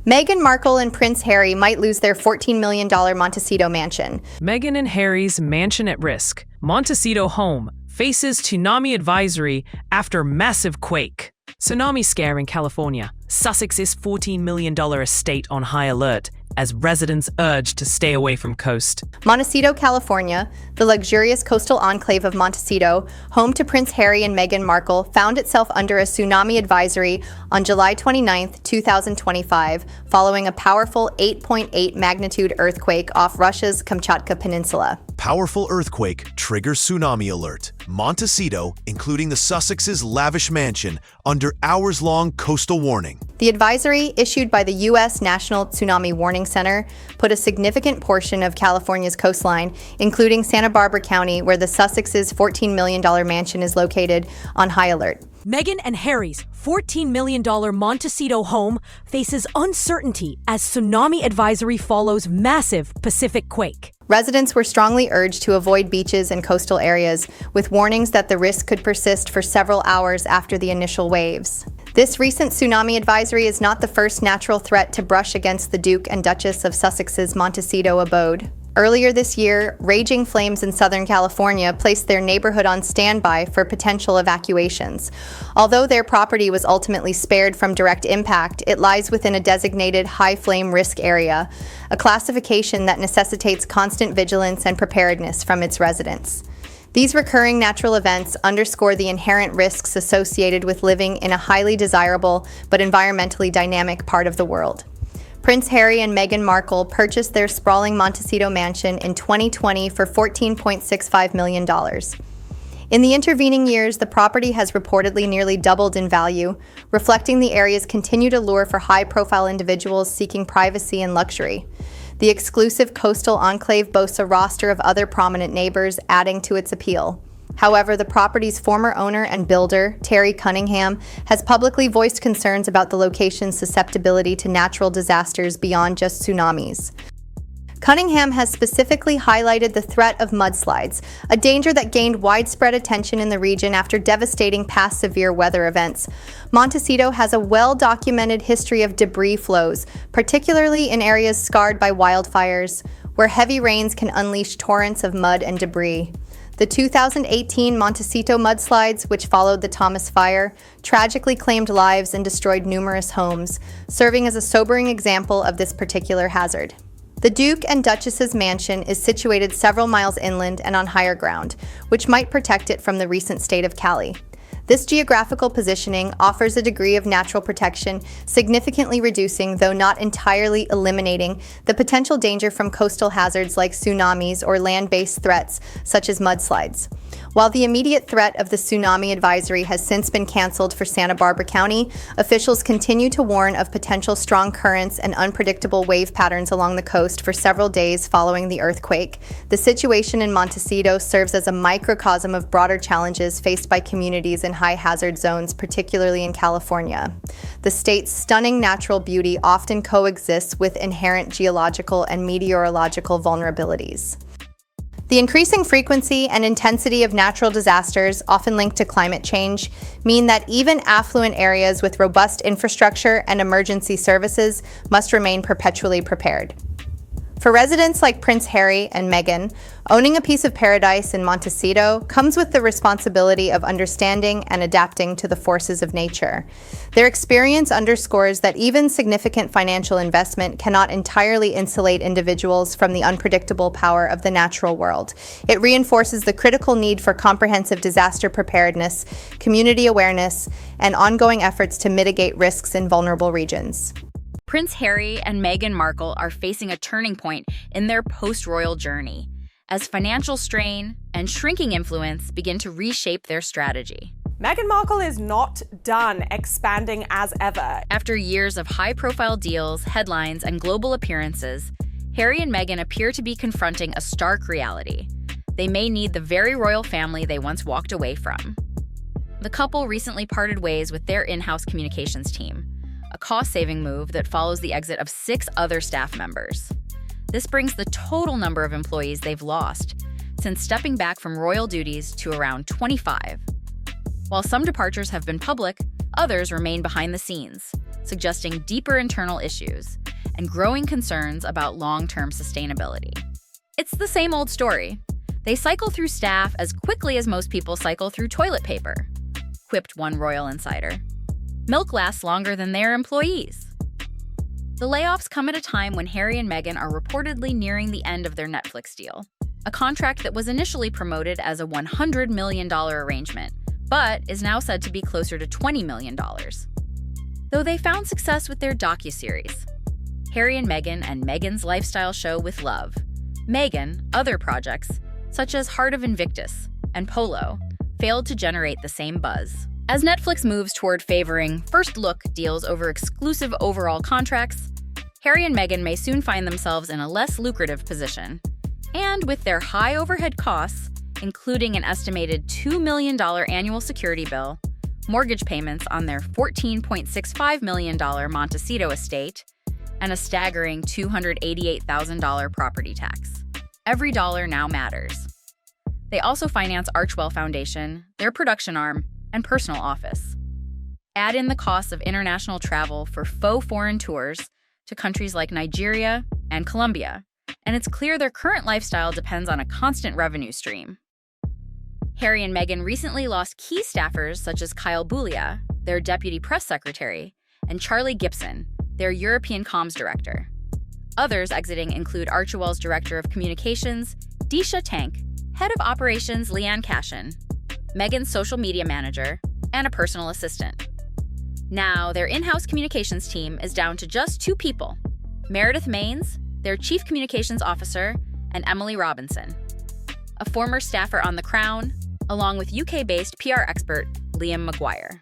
Meghan Markle and Prince Harry might lose their $14 million Montecito mansion. Meghan and Harry's mansion at risk. Montecito home faces tsunami advisory after massive quake. Tsunami scare in California. Sussex's $14 million estate on high alert as residents urged to stay away from coast. Montecito, California, the luxurious coastal enclave of Montecito, home to Prince Harry and Meghan Markle, found itself under a tsunami advisory on July 29, 2025, following a powerful 8.8 magnitude earthquake off Russia's Kamchatka Peninsula. Powerful earthquake triggers tsunami alert. Montecito, including the Sussex's lavish mansion, under hours-long coastal warning. The advisory, issued by the U.S. National Tsunami Warning Center, put a significant portion of California's coastline, including Santa Barbara County, where the Sussex's $14 million mansion is located, on high alert. Meghan and Harry's $14 million Montecito home faces uncertainty as tsunami advisory follows massive Pacific quake. Residents were strongly urged to avoid beaches and coastal areas, with warnings that the risk could persist for several hours after the initial waves. This recent tsunami advisory is not the first natural threat to brush against the Duke and Duchess of Sussex's Montecito abode. Earlier this year, raging flames in Southern California placed their neighborhood on standby for potential evacuations. Although their property was ultimately spared from direct impact, it lies within a designated high flame risk area, a classification that necessitates constant vigilance and preparedness from its residents. These recurring natural events underscore the inherent risks associated with living in a highly desirable but environmentally dynamic part of the world. Prince Harry and Meghan Markle purchased their sprawling Montecito mansion in 2020 for $14.65 million. In the intervening years, the property has reportedly nearly doubled in value, reflecting the area's continued allure for high-profile individuals seeking privacy and luxury. The exclusive coastal enclave boasts a roster of other prominent neighbors, adding to its appeal. However, the property's former owner and builder, Terry Cunningham, has publicly voiced concerns about the location's susceptibility to natural disasters beyond just tsunamis. Cunningham has specifically highlighted the threat of mudslides, a danger that gained widespread attention in the region after devastating past severe weather events. Montecito has a well-documented history of debris flows, particularly in areas scarred by wildfires, where heavy rains can unleash torrents of mud and debris. The 2018 Montecito mudslides, which followed the Thomas Fire, tragically claimed lives and destroyed numerous homes, serving as a sobering example of this particular hazard. The Duke and Duchess's mansion is situated several miles inland and on higher ground, which might protect it from the recent state of Cali. This geographical positioning offers a degree of natural protection, significantly reducing, though not entirely eliminating, the potential danger from coastal hazards like tsunamis or land-based threats such as mudslides. While the immediate threat of the tsunami advisory has since been canceled for Santa Barbara County, officials continue to warn of potential strong currents and unpredictable wave patterns along the coast for several days following the earthquake. The situation in Montecito serves as a microcosm of broader challenges faced by communities in high-hazard zones, particularly in California. The state's stunning natural beauty often coexists with inherent geological and meteorological vulnerabilities. The increasing frequency and intensity of natural disasters, often linked to climate change, mean that even affluent areas with robust infrastructure and emergency services must remain perpetually prepared. For residents like Prince Harry and Meghan, owning a piece of paradise in Montecito comes with the responsibility of understanding and adapting to the forces of nature. Their experience underscores that even significant financial investment cannot entirely insulate individuals from the unpredictable power of the natural world. It reinforces the critical need for comprehensive disaster preparedness, community awareness, and ongoing efforts to mitigate risks in vulnerable regions. Prince Harry and Meghan Markle are facing a turning point in their post-royal journey, as financial strain and shrinking influence begin to reshape their strategy. Meghan Markle is not done expanding as ever. After years of high-profile deals, headlines, and global appearances, Harry and Meghan appear to be confronting a stark reality. They may need the very royal family they once walked away from. The couple recently parted ways with their in-house communications team, a cost-saving move that follows the exit of 6 other staff members. This brings the total number of employees they've lost since stepping back from royal duties to around 25. While some departures have been public, others remain behind the scenes, suggesting deeper internal issues and growing concerns about long-term sustainability. It's the same old story. They cycle through staff as quickly as most people cycle through toilet paper, quipped one royal insider. Milk lasts longer than their employees. The layoffs come at a time when Harry and Meghan are reportedly nearing the end of their Netflix deal, a contract that was initially promoted as a $100 million arrangement, but is now said to be closer to $20 million. Though they found success with their docuseries, Harry and Meghan's lifestyle show With Love, Meghan, other projects, such as Heart of Invictus and Polo, failed to generate the same buzz. As Netflix moves toward favoring first-look deals over exclusive overall contracts, Harry and Meghan may soon find themselves in a less lucrative position. And with their high overhead costs, including an estimated $2 million annual security bill, mortgage payments on their $14.65 million Montecito estate, and a staggering $288,000 property tax, every dollar now matters. They also finance Archwell Foundation, their production arm, and personal office. Add in the costs of international travel for faux foreign tours to countries like Nigeria and Colombia, and it's clear their current lifestyle depends on a constant revenue stream. Harry and Meghan recently lost key staffers such as Kyle Boulia, their deputy press secretary, and Charlie Gibson, their European comms director. Others exiting include Archewell's director of communications, Disha Tank, head of operations Leanne Cashin, Meghan's social media manager, and a personal assistant. Now, their in-house communications team is down to just 2 people, Meredith Maines, their chief communications officer, and Emily Robinson, a former staffer on The Crown, along with UK-based PR expert Liam McGuire.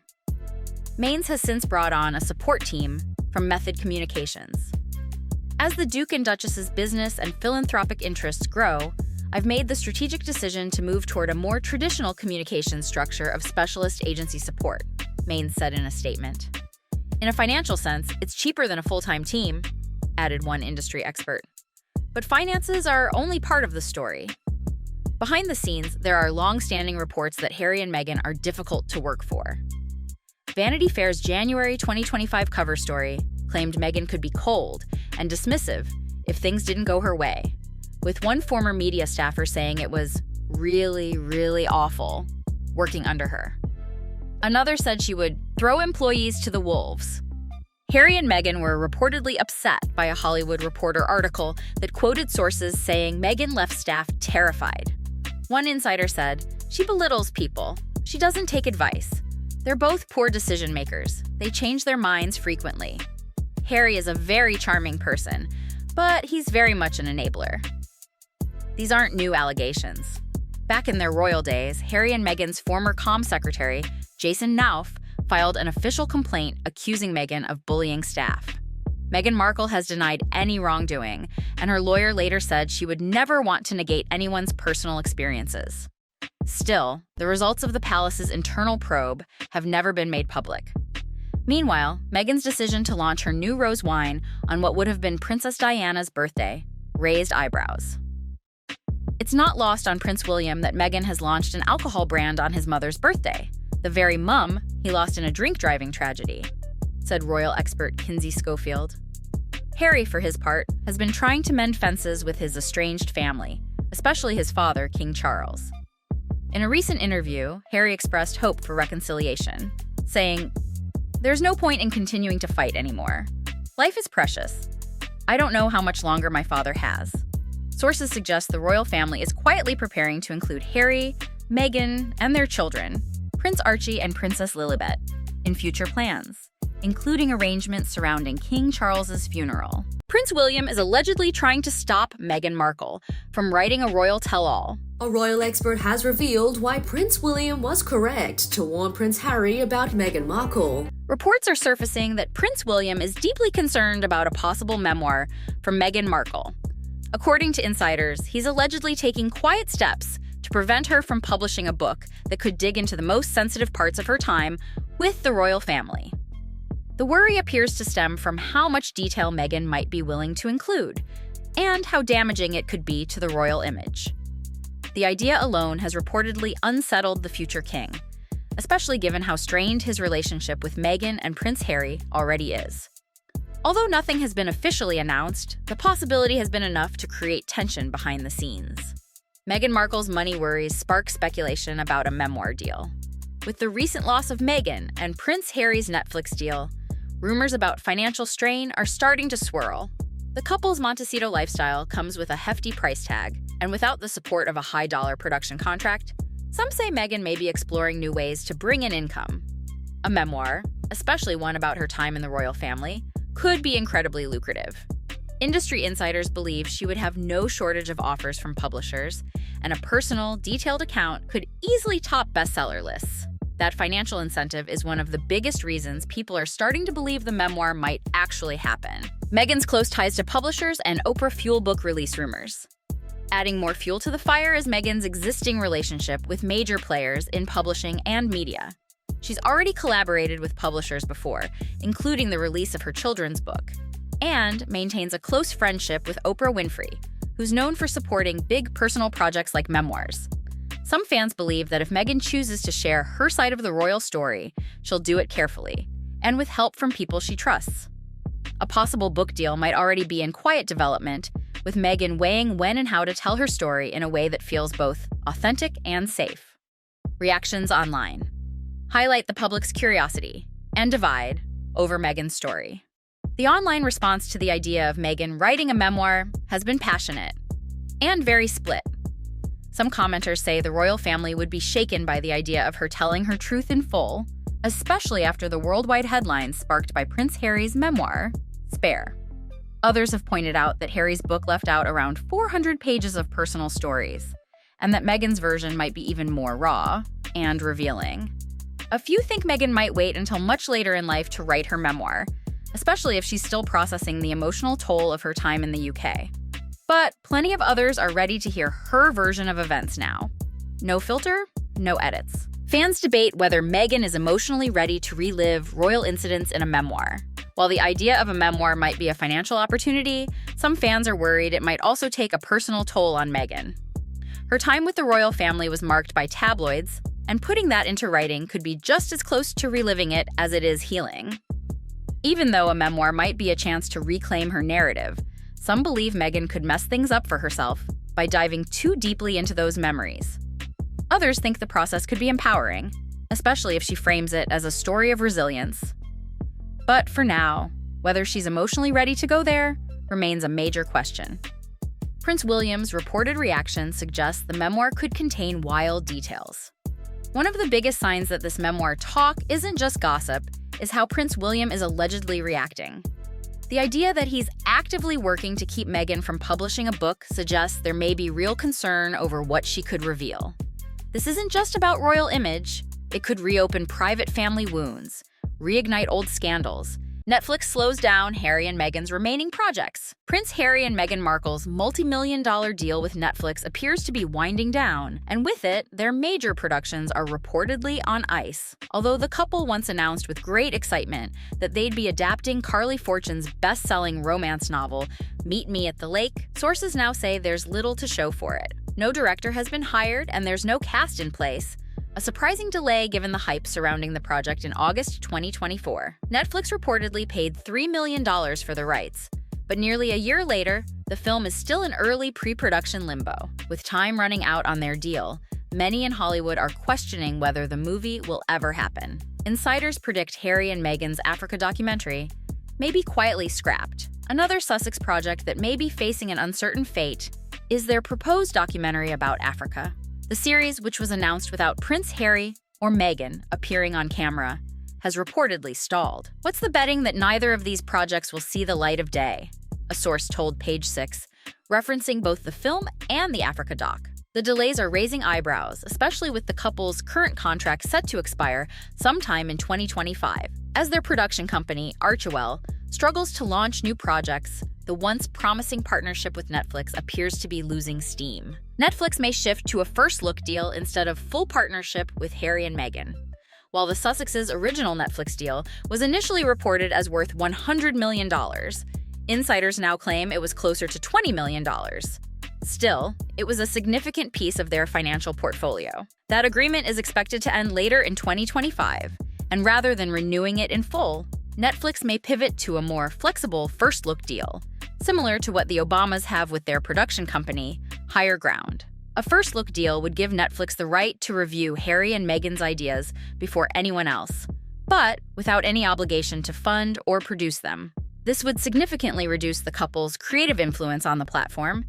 Maines has since brought on a support team from Method Communications. As the Duke and Duchess's business and philanthropic interests grow, I've made the strategic decision to move toward a more traditional communications structure of specialist agency support, Maines said in a statement. In a financial sense, it's cheaper than a full-time team, added one industry expert. But finances are only part of the story. Behind the scenes, there are long-standing reports that Harry and Meghan are difficult to work for. Vanity Fair's January 2025 cover story claimed Meghan could be cold and dismissive if things didn't go her way, with one former media staffer saying it was really, really awful working under her. Another said she would throw employees to the wolves. Harry and Meghan were reportedly upset by a Hollywood Reporter article that quoted sources saying Meghan left staff terrified. One insider said, "She belittles people. She doesn't take advice. They're both poor decision makers. They change their minds frequently. Harry is a very charming person, but he's very much an enabler." These aren't new allegations. Back in their royal days, Harry and Meghan's former comm secretary, Jason Nauf, filed an official complaint accusing Meghan of bullying staff. Meghan Markle has denied any wrongdoing, and her lawyer later said she would never want to negate anyone's personal experiences. Still, the results of the palace's internal probe have never been made public. Meanwhile, Meghan's decision to launch her new rose wine on what would have been Princess Diana's birthday raised eyebrows. It's not lost on Prince William that Meghan has launched an alcohol brand on his mother's birthday, the very mum he lost in a drink-driving tragedy, said royal expert Kinsey Schofield. Harry, for his part, has been trying to mend fences with his estranged family, especially his father, King Charles. In a recent interview, Harry expressed hope for reconciliation, saying, "There's no point in continuing to fight anymore. Life is precious. I don't know how much longer my father has." Sources suggest the royal family is quietly preparing to include Harry, Meghan, and their children, Prince Archie and Princess Lilibet, in future plans, including arrangements surrounding King Charles's funeral. Prince William is allegedly trying to stop Meghan Markle from writing a royal tell-all. A royal expert has revealed why Prince William was correct to warn Prince Harry about Meghan Markle. Reports are surfacing that Prince William is deeply concerned about a possible memoir from Meghan Markle. According to insiders, he's allegedly taking quiet steps to prevent her from publishing a book that could dig into the most sensitive parts of her time with the royal family. The worry appears to stem from how much detail Meghan might be willing to include, and how damaging it could be to the royal image. The idea alone has reportedly unsettled the future king, especially given how strained his relationship with Meghan and Prince Harry already is. Although nothing has been officially announced, the possibility has been enough to create tension behind the scenes. Meghan Markle's money worries spark speculation about a memoir deal. With the recent loss of Meghan and Prince Harry's Netflix deal, rumors about financial strain are starting to swirl. The couple's Montecito lifestyle comes with a hefty price tag, and without the support of a high-dollar production contract, some say Meghan may be exploring new ways to bring in income. A memoir, especially one about her time in the royal family, could be incredibly lucrative. Industry insiders believe she would have no shortage of offers from publishers, and a personal, detailed account could easily top bestseller lists. That financial incentive is one of the biggest reasons people are starting to believe the memoir might actually happen. Meghan's close ties to publishers and Oprah fuel book release rumors. Adding more fuel to the fire is Meghan's existing relationship with major players in publishing and media. She's already collaborated with publishers before, including the release of her children's book, and maintains a close friendship with Oprah Winfrey, who's known for supporting big personal projects like memoirs. Some fans believe that if Meghan chooses to share her side of the royal story, she'll do it carefully, and with help from people she trusts. A possible book deal might already be in quiet development, with Meghan weighing when and how to tell her story in a way that feels both authentic and safe. Reactions online highlight the public's curiosity and divide over Meghan's story. The online response to the idea of Meghan writing a memoir has been passionate and very split. Some commenters say the royal family would be shaken by the idea of her telling her truth in full, especially after the worldwide headlines sparked by Prince Harry's memoir, Spare. Others have pointed out that Harry's book left out around 400 pages of personal stories, and that Meghan's version might be even more raw and revealing. A few think Meghan might wait until much later in life to write her memoir, especially if she's still processing the emotional toll of her time in the UK. But plenty of others are ready to hear her version of events now. No filter, no edits. Fans debate whether Meghan is emotionally ready to relive royal incidents in a memoir. While the idea of a memoir might be a financial opportunity, some fans are worried it might also take a personal toll on Meghan. Her time with the royal family was marked by tabloids, and putting that into writing could be just as close to reliving it as it is healing. Even though a memoir might be a chance to reclaim her narrative, some believe Meghan could mess things up for herself by diving too deeply into those memories. Others think the process could be empowering, especially if she frames it as a story of resilience. But for now, whether she's emotionally ready to go there remains a major question. Prince William's reported reaction suggests the memoir could contain wild details. One of the biggest signs that this memoir talk isn't just gossip is how Prince William is allegedly reacting. The idea that he's actively working to keep Meghan from publishing a book suggests there may be real concern over what she could reveal. This isn't just about royal image. It could reopen private family wounds, reignite old scandals. Netflix slows down Harry and Meghan's remaining projects. Prince Harry and Meghan Markle's multi-million-dollar deal with Netflix appears to be winding down, and with it, their major productions are reportedly on ice. Although the couple once announced with great excitement that they'd be adapting Carly Fortune's best-selling romance novel, Meet Me at the Lake, sources now say there's little to show for it. No director has been hired, and there's no cast in place. A surprising delay given the hype surrounding the project in August 2024. Netflix reportedly paid $3 million for the rights, but nearly a year later, the film is still in early pre-production limbo. With time running out on their deal, many in Hollywood are questioning whether the movie will ever happen. Insiders predict Harry and Meghan's Africa documentary may be quietly scrapped. Another Sussex project that may be facing an uncertain fate is their proposed documentary about Africa. The series, which was announced without Prince Harry or Meghan appearing on camera, has reportedly stalled. What's the betting that neither of these projects will see the light of day? A source told Page 6, referencing both the film and the Africa doc. The delays are raising eyebrows, especially with the couple's current contract set to expire sometime in 2025. As their production company, Archewell, struggles to launch new projects, the once promising partnership with Netflix appears to be losing steam. Netflix may shift to a first-look deal instead of full partnership with Harry and Meghan. While the Sussexes' original Netflix deal was initially reported as worth $100 million, insiders now claim it was closer to $20 million. Still, it was a significant piece of their financial portfolio. That agreement is expected to end later in 2025, and rather than renewing it in full, Netflix may pivot to a more flexible first-look deal, similar to what the Obamas have with their production company, Higher Ground. A first-look deal would give Netflix the right to review Harry and Meghan's ideas before anyone else, but without any obligation to fund or produce them. This would significantly reduce the couple's creative influence on the platform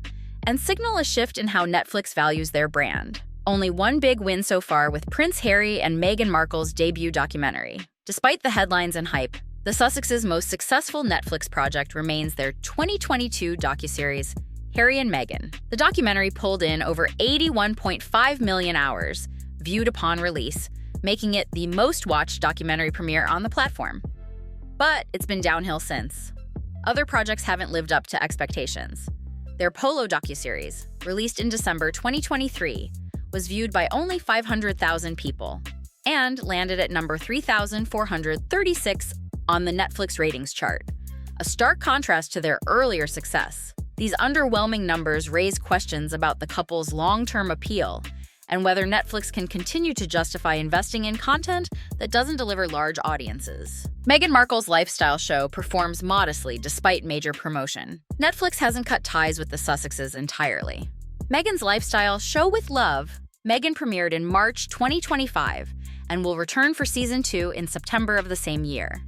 and signal a shift in how Netflix values their brand. Only one big win so far with Prince Harry and Meghan Markle's debut documentary. Despite the headlines and hype, the Sussexes' most successful Netflix project remains their 2022 docuseries, Harry and Meghan. The documentary pulled in over 81.5 million hours viewed upon release, making it the most-watched documentary premiere on the platform. But it's been downhill since. Other projects haven't lived up to expectations. Their Polo docuseries, released in December 2023, was viewed by only 500,000 people and landed at number 3,436 on the Netflix ratings chart, a stark contrast to their earlier success. These underwhelming numbers raise questions about the couple's long-term appeal and whether Netflix can continue to justify investing in content that doesn't deliver large audiences. Meghan Markle's lifestyle show performs modestly despite major promotion. Netflix hasn't cut ties with the Sussexes entirely. Meghan's lifestyle show with Love, Meghan premiered in March 2025 and will return for season 2 in September of the same year.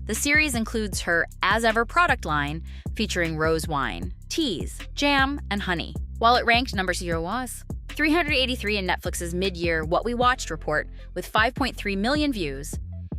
The series includes her As Ever product line, featuring rose wine, teas, jam, and honey. While it ranked number 383 in Netflix's mid-year What We Watched report with 5.3 million views,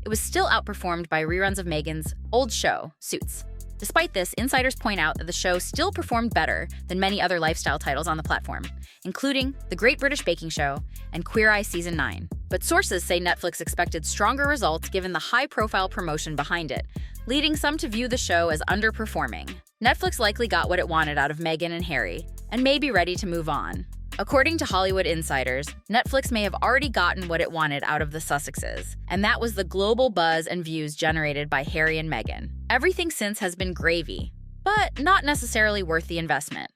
it was still outperformed by reruns of Meghan's old show, Suits. Despite this, insiders point out that the show still performed better than many other lifestyle titles on the platform, including The Great British Baking Show and Queer Eye Season 9. But sources say Netflix expected stronger results given the high-profile promotion behind it, leading some to view the show as underperforming. Netflix likely got what it wanted out of Meghan and Harry, and may be ready to move on. According to Hollywood insiders, Netflix may have already gotten what it wanted out of the Sussexes, and that was the global buzz and views generated by Harry and Meghan. Everything since has been gravy, but not necessarily worth the investment.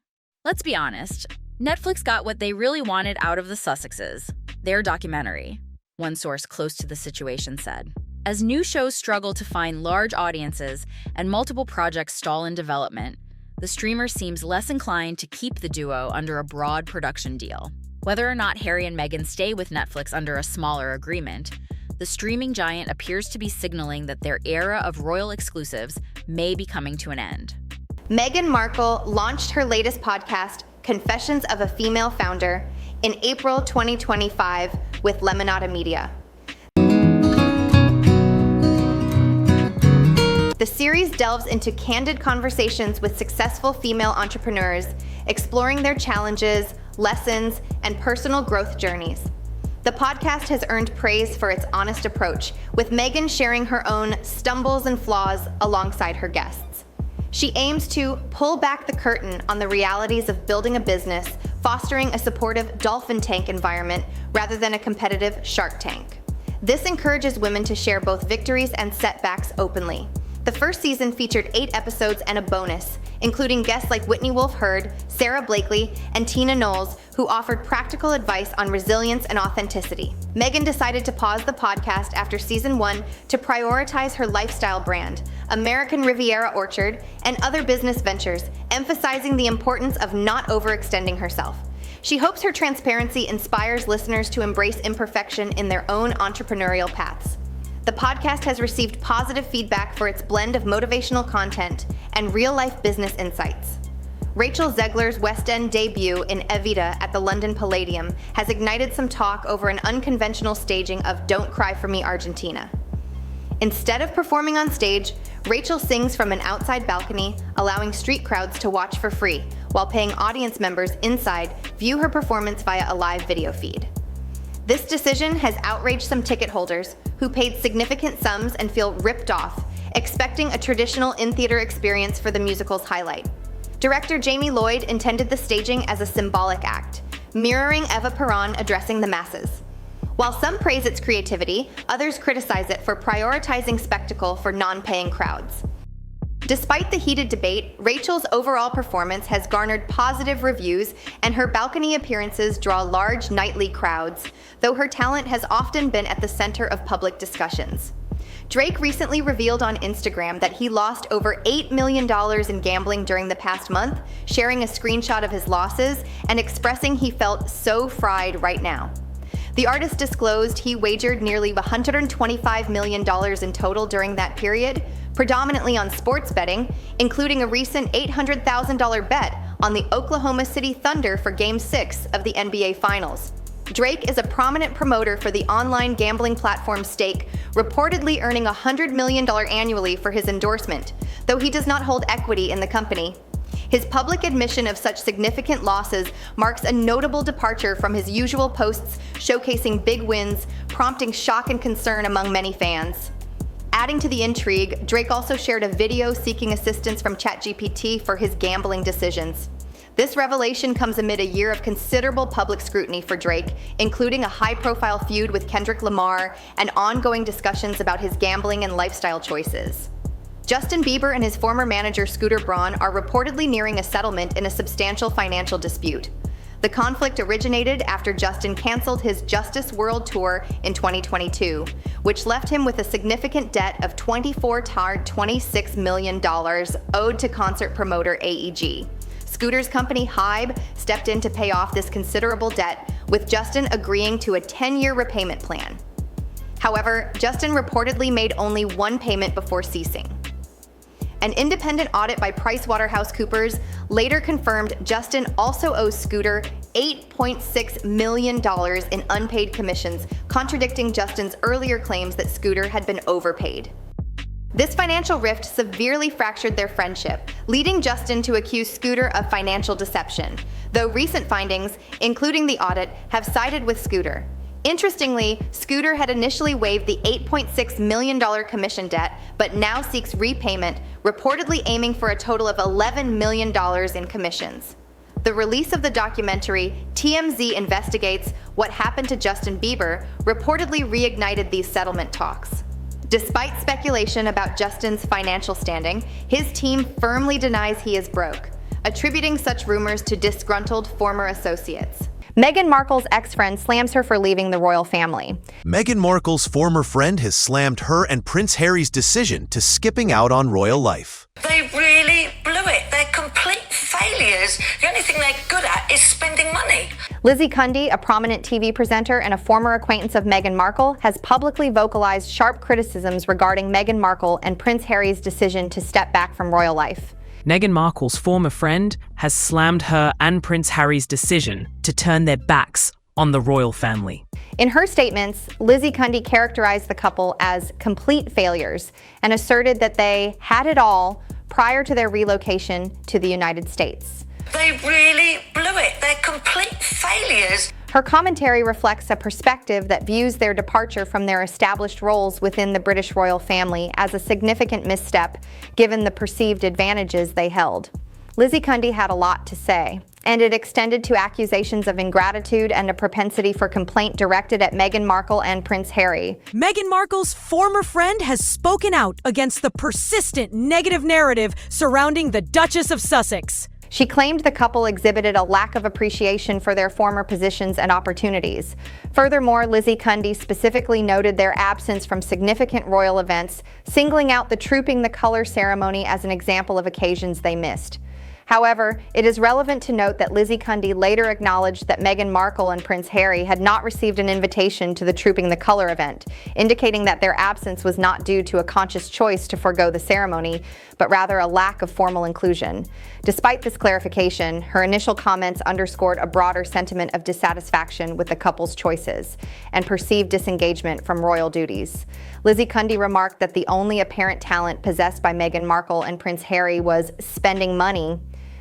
Let's be honest, Netflix got what they really wanted out of the Sussexes, their documentary, one source close to the situation said. As new shows struggle to find large audiences and multiple projects stall in development, the streamer seems less inclined to keep the duo under a broad production deal. Whether or not Harry and Meghan stay with Netflix under a smaller agreement, the streaming giant appears to be signaling that their era of royal exclusives may be coming to an end. Meghan Markle launched her latest podcast, Confessions of a Female Founder, in April 2025 with Lemonada Media. The series delves into candid conversations with successful female entrepreneurs, exploring their challenges, lessons, and personal growth journeys. The podcast has earned praise for its honest approach, with Meghan sharing her own stumbles and flaws alongside her guests. She aims to pull back the curtain on the realities of building a business, fostering a supportive dolphin tank environment rather than a competitive shark tank. This encourages women to share both victories and setbacks openly. The first season featured 8 episodes and a bonus, including guests like Whitney Wolfe Herd, Sarah Blakely, and Tina Knowles, who offered practical advice on resilience and authenticity. Meghan decided to pause the podcast after season 1 to prioritize her lifestyle brand, American Riviera Orchard, and other business ventures, emphasizing the importance of not overextending herself. She hopes her transparency inspires listeners to embrace imperfection in their own entrepreneurial paths. The podcast has received positive feedback for its blend of motivational content and real-life business insights. Rachel Zegler's West End debut in Evita at the London Palladium has ignited some talk over an unconventional staging of Don't Cry for Me, Argentina. Instead of performing on stage, Rachel sings from an outside balcony, allowing street crowds to watch for free, while paying audience members inside view her performance via a live video feed. This decision has outraged some ticket holders who paid significant sums and feel ripped off, expecting a traditional in-theater experience for the musical's highlight. Director Jamie Lloyd intended the staging as a symbolic act, mirroring Eva Peron addressing the masses. While some praise its creativity, others criticize it for prioritizing spectacle for non-paying crowds. Despite the heated debate, Rachel's overall performance has garnered positive reviews, and her balcony appearances draw large nightly crowds, though her talent has often been at the center of public discussions. Drake recently revealed on Instagram that he lost over $8 million in gambling during the past month, sharing a screenshot of his losses and expressing he felt so fried right now. The artist disclosed he wagered nearly $125 million in total during that period, predominantly on sports betting, including a recent $800,000 bet on the Oklahoma City Thunder for Game 6 of the NBA Finals. Drake is a prominent promoter for the online gambling platform Stake, reportedly earning $100 million annually for his endorsement, though he does not hold equity in the company. His public admission of such significant losses marks a notable departure from his usual posts showcasing big wins, prompting shock and concern among many fans. Adding to the intrigue, Drake also shared a video seeking assistance from ChatGPT for his gambling decisions. This revelation comes amid a year of considerable public scrutiny for Drake, including a high-profile feud with Kendrick Lamar and ongoing discussions about his gambling and lifestyle choices. Justin Bieber and his former manager Scooter Braun are reportedly nearing a settlement in a substantial financial dispute. The conflict originated after Justin canceled his Justice World Tour in 2022, which left him with a significant debt of $26 million owed to concert promoter AEG. Scooter's company Hybe stepped in to pay off this considerable debt, with Justin agreeing to a 10-year repayment plan. However, Justin reportedly made only one payment before ceasing. An independent audit by PricewaterhouseCoopers later confirmed Justin also owes Scooter $8.6 million in unpaid commissions, contradicting Justin's earlier claims that Scooter had been overpaid. This financial rift severely fractured their friendship, leading Justin to accuse Scooter of financial deception, though recent findings, including the audit, have sided with Scooter. Interestingly, Scooter had initially waived the $8.6 million commission debt, but now seeks repayment, reportedly aiming for a total of $11 million in commissions. The release of the documentary, TMZ Investigates What Happened to Justin Bieber, reportedly reignited these settlement talks. Despite speculation about Justin's financial standing, his team firmly denies he is broke, attributing such rumors to disgruntled former associates. Meghan Markle's ex-friend slams her for leaving the royal family. Meghan Markle's former friend has slammed her and Prince Harry's decision to skipping out on royal life. They really blew it. They're complete failures. The only thing they're good at is spending money. Lizzie Kundy, a prominent TV presenter and a former acquaintance of Meghan Markle, has publicly vocalized sharp criticisms regarding Meghan Markle and Prince Harry's decision to step back from royal life. Meghan Markle's former friend has slammed her and Prince Harry's decision to turn their backs on the royal family. In her statements, Lizzie Kundy characterized the couple as complete failures and asserted that they had it all prior to their relocation to the United States. They really blew it. They're complete failures. Her commentary reflects a perspective that views their departure from their established roles within the British royal family as a significant misstep, given the perceived advantages they held. Lizzie Kundy had a lot to say, and it extended to accusations of ingratitude and a propensity for complaint directed at Meghan Markle and Prince Harry. Meghan Markle's former friend has spoken out against the persistent negative narrative surrounding the Duchess of Sussex. She claimed the couple exhibited a lack of appreciation for their former positions and opportunities. Furthermore, Lizzie Kundy specifically noted their absence from significant royal events, singling out the Trooping the Color ceremony as an example of occasions they missed. However, it is relevant to note that Lizzie Kundy later acknowledged that Meghan Markle and Prince Harry had not received an invitation to the Trooping the Color event, indicating that their absence was not due to a conscious choice to forego the ceremony, but rather a lack of formal inclusion. Despite this clarification, her initial comments underscored a broader sentiment of dissatisfaction with the couple's choices and perceived disengagement from royal duties. Lizzie Kundy remarked that the only apparent talent possessed by Meghan Markle and Prince Harry was spending money.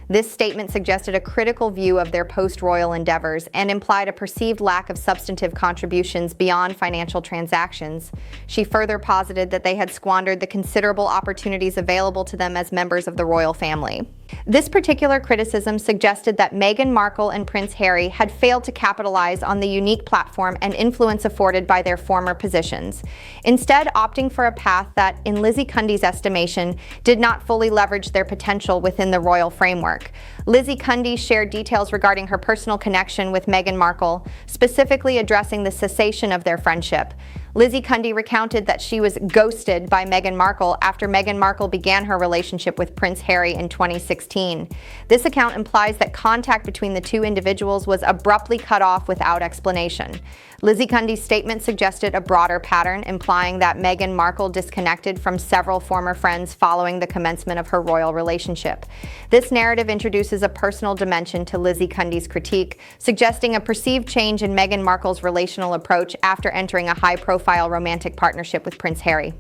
This statement suggested a critical view of their post-royal endeavors and implied a perceived lack of substantive contributions beyond financial transactions. She further posited that they had squandered the considerable opportunities available to them as members of the royal family. This particular criticism suggested that Meghan Markle and Prince Harry had failed to capitalize on the unique platform and influence afforded by their former positions, instead opting for a path that, in Lizzie Kundy's estimation, did not fully leverage their potential within the royal framework. Lizzie Kundy shared details regarding her personal connection with Meghan Markle, specifically addressing the cessation of their friendship. Lizzie Kundy recounted that she was ghosted by Meghan Markle after Meghan Markle began her relationship with Prince Harry in 2016. This account implies that contact between the two individuals was abruptly cut off without explanation. Lizzie Kundy's statement suggested a broader pattern, implying that Meghan Markle disconnected from several former friends following the commencement of her royal relationship. This narrative introduces a personal dimension to Lizzie Kundy's critique, suggesting a perceived change in Meghan Markle's relational approach after entering a high-profile romantic partnership with Prince Harry.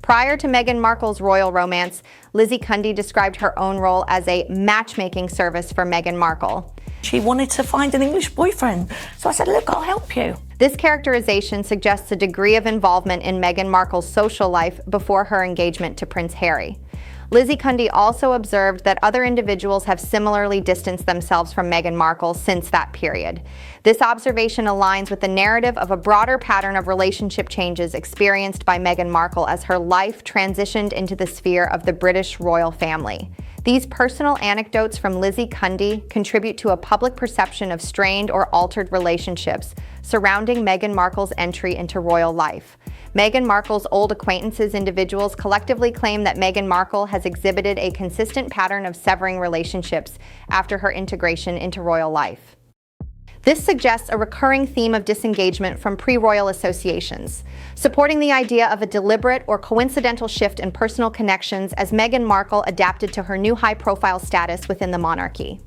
Prior to Meghan Markle's royal romance, Lizzie Kundy described her own role as a matchmaking service for Meghan Markle. She wanted to find an English boyfriend, so I said, look, I'll help you. This characterization suggests a degree of involvement in Meghan Markle's social life before her engagement to Prince Harry. Lizzie Kundy also observed that other individuals have similarly distanced themselves from Meghan Markle since that period. This observation aligns with the narrative of a broader pattern of relationship changes experienced by Meghan Markle as her life transitioned into the sphere of the British royal family. These personal anecdotes from Lizzie Kundy contribute to a public perception of strained or altered relationships surrounding Meghan Markle's entry into royal life. Meghan Markle's old acquaintances individuals collectively claim that Meghan Markle has exhibited a consistent pattern of severing relationships after her integration into royal life. This suggests a recurring theme of disengagement from pre-royal associations, supporting the idea of a deliberate or coincidental shift in personal connections as Meghan Markle adapted to her new high-profile status within the monarchy.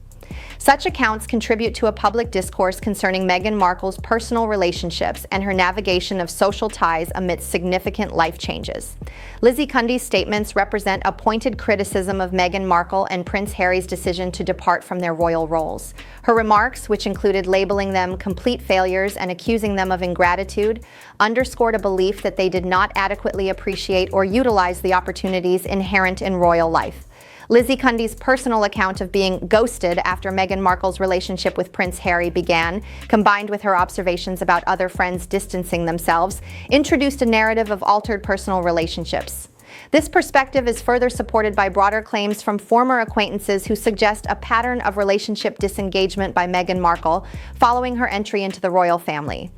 Such accounts contribute to a public discourse concerning Meghan Markle's personal relationships and her navigation of social ties amidst significant life changes. Lizzie Kundy's statements represent a pointed criticism of Meghan Markle and Prince Harry's decision to depart from their royal roles. Her remarks, which included labeling them complete failures and accusing them of ingratitude, underscored a belief that they did not adequately appreciate or utilize the opportunities inherent in royal life. Lizzie Kundy's personal account of being ghosted after Meghan Markle's relationship with Prince Harry began, combined with her observations about other friends distancing themselves, introduced a narrative of altered personal relationships. This perspective is further supported by broader claims from former acquaintances who suggest a pattern of relationship disengagement by Meghan Markle following her entry into the royal family.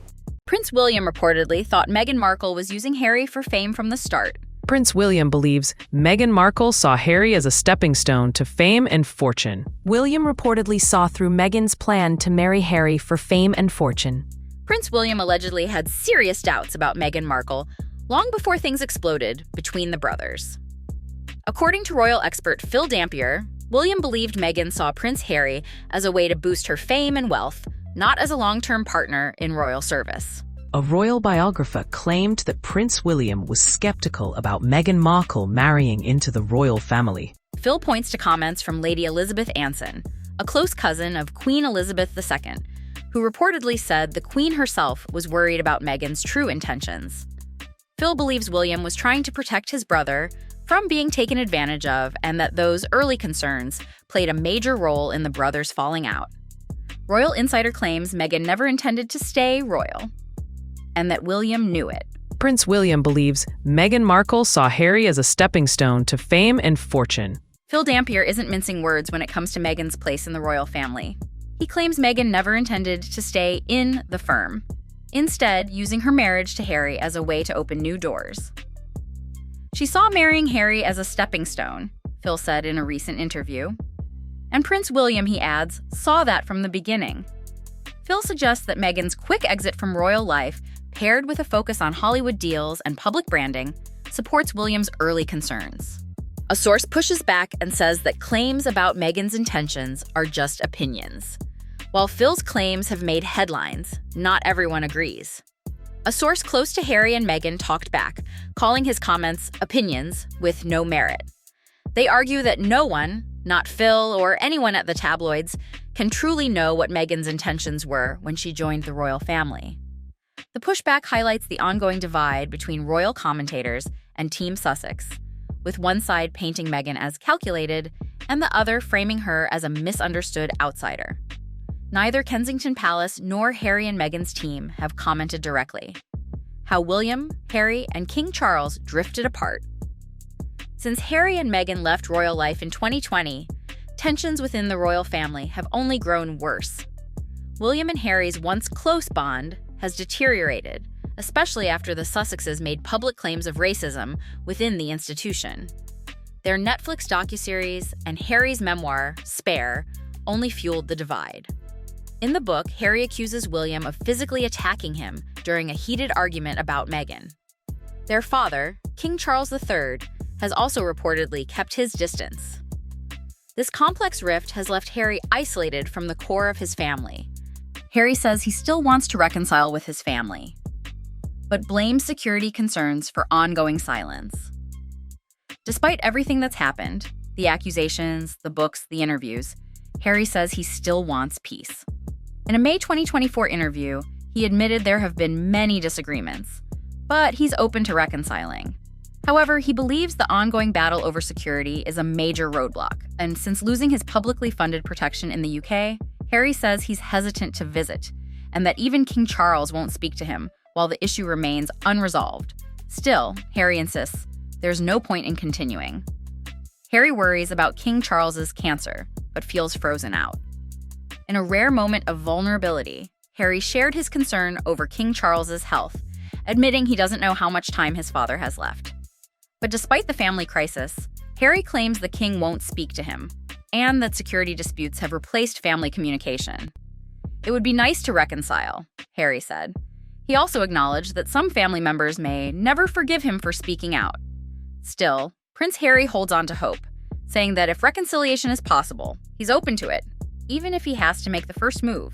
Prince William reportedly thought Meghan Markle was using Harry for fame from the start. Prince William believes Meghan Markle saw Harry as a stepping stone to fame and fortune. William reportedly saw through Meghan's plan to marry Harry for fame and fortune. Prince William allegedly had serious doubts about Meghan Markle long before things exploded between the brothers. According to royal expert Phil Dampier, William believed Meghan saw Prince Harry as a way to boost her fame and wealth, not as a long-term partner in royal service. A royal biographer claimed that Prince William was skeptical about Meghan Markle marrying into the royal family. Phil points to comments from Lady Elizabeth Anson, a close cousin of Queen Elizabeth II, who reportedly said the Queen herself was worried about Meghan's true intentions. Phil believes William was trying to protect his brother from being taken advantage of, and that those early concerns played a major role in the brothers falling out. Royal Insider claims Meghan never intended to stay royal, and that William knew it. Prince William believes Meghan Markle saw Harry as a stepping stone to fame and fortune. Phil Dampier isn't mincing words when it comes to Meghan's place in the royal family. He claims Meghan never intended to stay in the firm, instead using her marriage to Harry as a way to open new doors. She saw marrying Harry as a stepping stone, Phil said in a recent interview. And Prince William, he adds, saw that from the beginning. Phil suggests that Meghan's quick exit from royal life, paired with a focus on Hollywood deals and public branding, supports William's early concerns. A source pushes back and says that claims about Meghan's intentions are just opinions. While Phil's claims have made headlines, not everyone agrees. A source close to Harry and Meghan talked back, calling his comments opinions with no merit. They argue that no one, not Phil or anyone at the tabloids, can truly know what Meghan's intentions were when she joined the royal family. The pushback highlights the ongoing divide between royal commentators and Team Sussex, with one side painting Meghan as calculated and the other framing her as a misunderstood outsider. Neither Kensington Palace nor Harry and Meghan's team have commented directly. How William, Harry, and King Charles drifted apart. Since Harry and Meghan left royal life in 2020, tensions within the royal family have only grown worse. William and Harry's once close bond has deteriorated, especially after the Sussexes made public claims of racism within the institution. Their Netflix docuseries and Harry's memoir, Spare, only fueled the divide. In the book, Harry accuses William of physically attacking him during a heated argument about Meghan. Their father, King Charles III, has also reportedly kept his distance. This complex rift has left Harry isolated from the core of his family. Harry says he still wants to reconcile with his family, but blames security concerns for ongoing silence. Despite everything that's happened, the accusations, the books, the interviews, Harry says he still wants peace. In a May 2024 interview, he admitted there have been many disagreements, but he's open to reconciling. However, he believes the ongoing battle over security is a major roadblock, and since losing his publicly funded protection in the UK, Harry says he's hesitant to visit, and that even King Charles won't speak to him while the issue remains unresolved. Still, Harry insists there's no point in continuing. Harry worries about King Charles's cancer, but feels frozen out. In a rare moment of vulnerability, Harry shared his concern over King Charles's health, admitting he doesn't know how much time his father has left. But despite the family crisis, Harry claims the king won't speak to him, and that security disputes have replaced family communication. It would be nice to reconcile, Harry said. He also acknowledged that some family members may never forgive him for speaking out. Still, Prince Harry holds on to hope, saying that if reconciliation is possible, he's open to it, even if he has to make the first move.